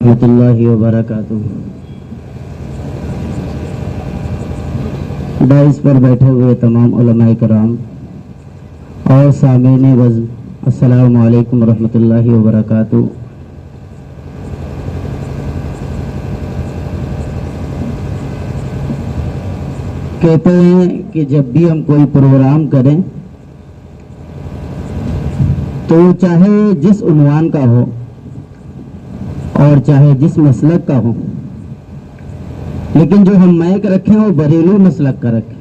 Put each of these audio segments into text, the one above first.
रहमतुल्लाहि व बरकातुहू। डाइस पर बैठे हुए तमाम उलमाए कराम और सामीन वज़्न, अस्सलामु अलैकुम रहमतुल्लाहि व बरकातुहू। कहते हैं कि जब भी हम कोई प्रोग्राम करें तो चाहे जिस उन्वान का हो और चाहे जिस मसलक का हो, लेकिन जो हम माइक रखें वो बरेलवी मसलक का रखें।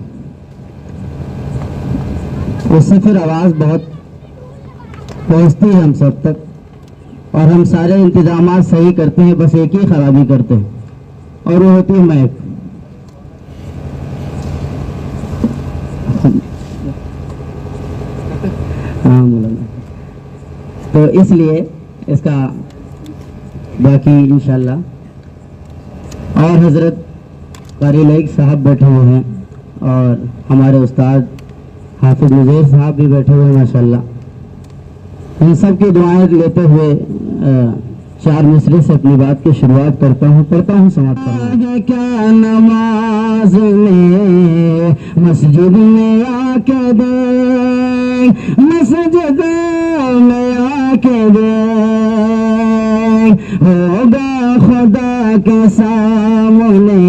उससे फिर आवाज़ बहुत पहुंचती है हम सब तक और हम सारे इंतजामात सही करते हैं, बस एक ही खराबी करते हैं और वो होती है माइक। हाँ मौलाना, तो इसलिए इसका बाकी इंशाल्लाह। और हज़रत कारी लाइक साहब बैठे हुए हैं और हमारे उस्ताद हाफिज नज़ीर साहब भी बैठे हुए हैं माशाल्लाह। इन सब की दुआएं लेते हुए चार मिसरे से अपनी बात की शुरुआत करता हूँ समाप्त करना है। क्या नमाज में मस्जिद में आके दे, मस्जिद में आके दे, होगा खुदा के सामने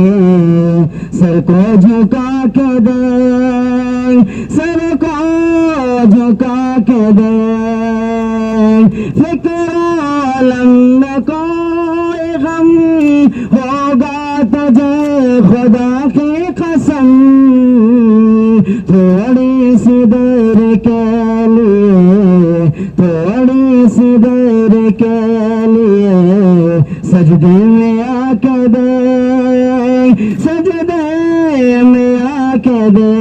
सर को झुका के दे, सर को झुका के दे। फिक्र आलम में कोई गम होगा तुझे खुदा की कसम, थोड़ी सी देर के लिए, थोड़ी सी देर के लिए सजदे में आके दे, सजदे में आके दे।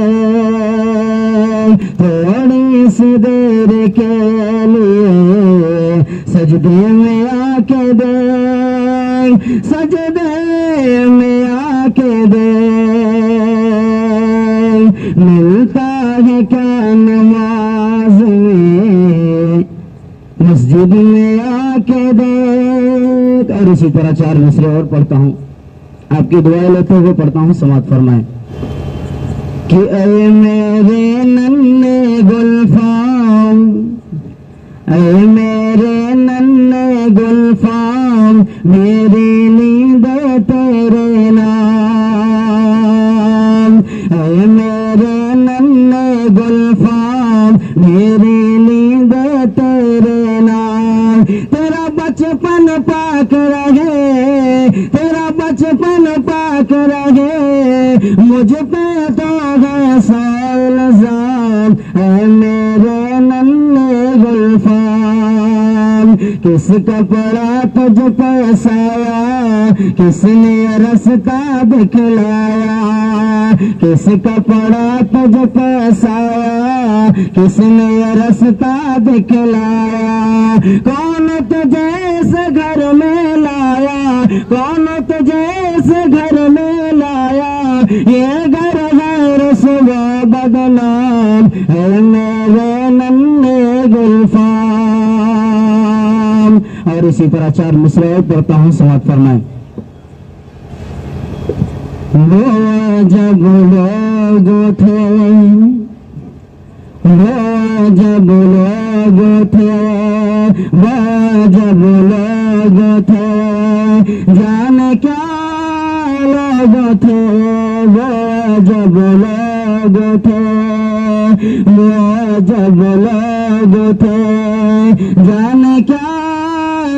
थोड़ी सी देर के लिए सजदे में आके दे, सजदे में आके दे। मिलता है क्या नमाज में मस्जिद में आके दे। और इसी तरह चार मिसरे और पढ़ता हूँ, आपकी दुआएं लेते हुए पढ़ता हूँ, समाप्त फरमाएं। कि ऐ मेरे नन्हे गुलफाम, ऐ मेरे नन्हे गुलफाम, मेरी नींद तेरे नाम। ऐ मेरे नन्हे गुलफाम, मेरी नींद तेरे नाम। तेरा बचपन पाक रहे, तेरा बचपन पाक रहे, मुझ पे तो है सौ इल्जाम। ऐ मेरे नन्हे गुलफाम, किस कपड़ा तुझ पे साया, किसने रास्ता दिखलाया, किस कपड़ा तुझ पे साया, किसने रास्ता दिखलाया। कौन तुझे इस घर में लाया, कौन तुझे इस घर में लाया, ये घर है रुसवा बदनाम। है मेरे नन्हे गुलफाम। और इसी तरह चार मिसरे पढ़ता हूँ, समाप्त फरमाएं। वो जब लोग थे, वो जब लोग थे, वो जब लोग थे, जाने क्या लोग थे। वो जब लोग थे, वो जब लोग थे, जाने क्या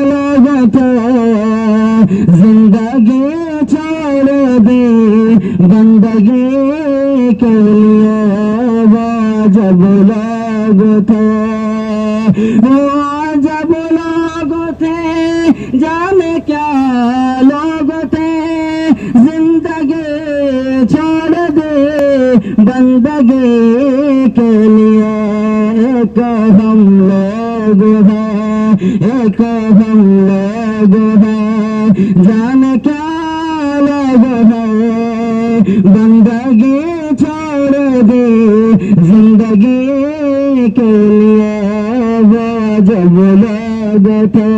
लोग थे। जिंदगी छोड़ दी बंदगी के लिए, वो जब लोग थे, वो जब लोग थे, जाने क्या लोग थे। जिंदगी छोड़ दे बंदगी के लिए, एक हम लोग हैं, एक हम लोग हैं, जाने क्या लोग हैं। बंदगी छोड़ दे जिंदगी के लिए, वो जब लोग थे,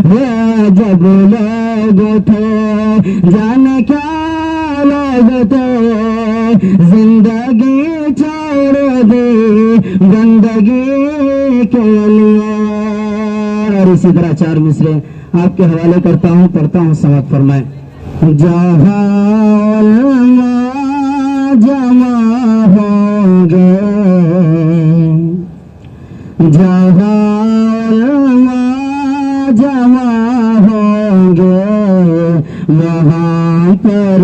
वो जब लोग थे जाने क्या लोग थे, जिंदगी छोड़ दी गंदगी के लिए। और इसी तरह 4 मिसरे आपके हवाले करता हूँ, पढ़ता हूँ, समाप्त फरमाए। जहाँ जमा होंगे, जहाँ जमा होंगे, वहाँ पर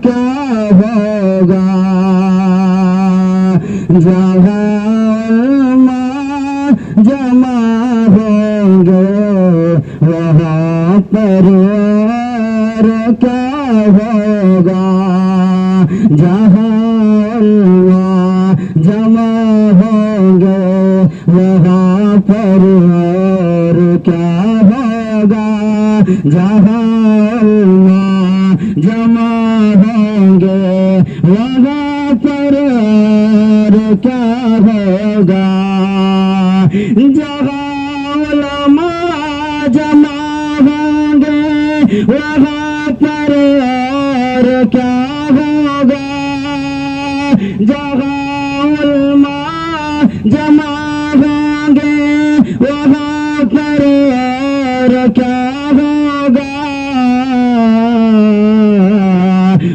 क्या होगा। जहाँ जमा होंगे, वहाँ पर क्या होगा। जहाँ जमा होंगे, वहाँ पर क्या होगा। जहाँ जमा होंगे, वहाँ पर क्या होगा। जहाँ उलमा जमा होंगे, वहाँ पर क्या होगा। जहाँ उलमा जमा होंगे, वहाँ पर क्या होगा।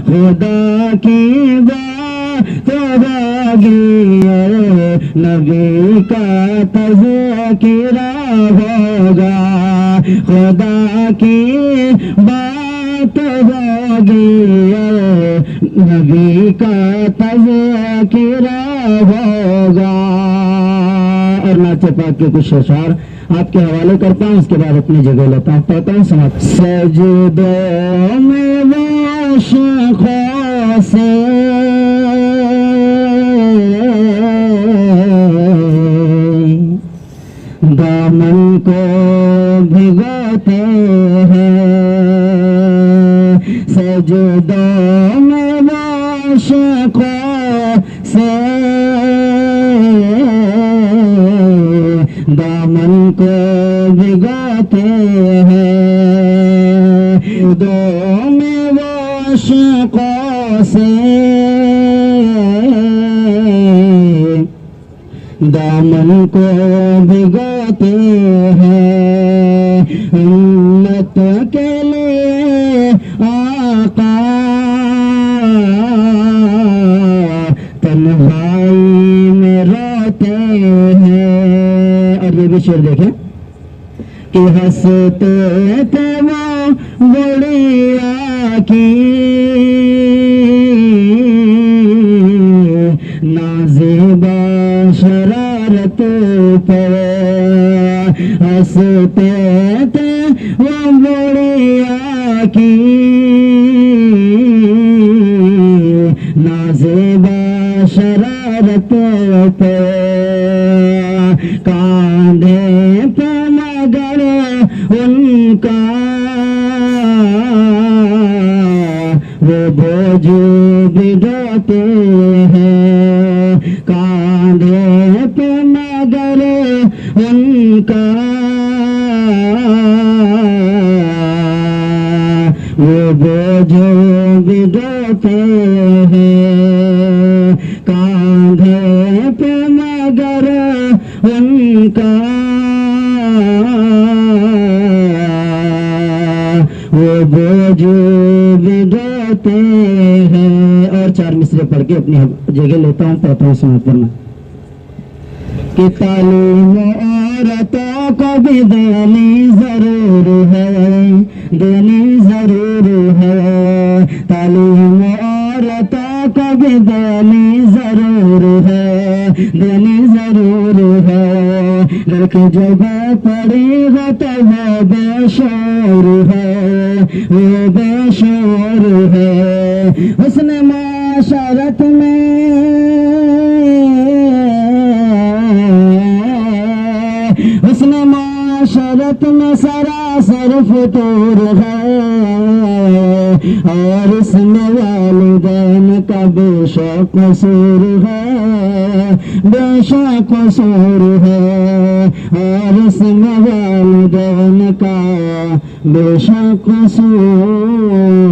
खुदा की बात होगी, नबी का तज़किरा होगा। खुदा की बात होगी, नबी का तज़किरा होगा। और नाचे पाक के कुछ अशआर आपके हवाले करता हूँ, उसके बाद अपनी जगह लेता हूँ, पढ़ता हूँ, समाप्त। सजदों में वो शख्स से दामन को भिगोते हैं। सजदों में वो शख्स से दामन को भिगोते हैं। दो में वो शख्स से दामन को भिगोते हैं। उम्मत के लिए आका तन्हाई में रोते हैं। और ये भी शेर देखें कि हंसते थे वो बुढ़िया की नाज़िबा शरारत पे। हंसते थे वो बुढ़िया की नाज़िबा शरारत पे। कांधे पे मगर उनका वो बोझ भी ढोते हैं। कांधे पे मगर उनका वो बोझ भी ढोते हैं। कांधे पे मगर उनका वो बोझ भी ढोते हैं। और 4 मिसरे पढ़ के अपनी जगह लेता हूँ, पढ़ता हूँ, समाप्त करना। कि तालीम औरतों को भी देनी जरूर है, देनी जरूर है। तालीम औरतों को भी देनी जरूर है, देनी जरूर है। लड़की जब पड़ी हो तो वो बेशोर है, वो बेशोर है। उसने माशरत में, उसने माशरत में सरासर फतूर है। और इसमें वालिदैन का बेशक कसूर है, बेशक कसूर है। और इसमें वालिदैन का बेशक कसूर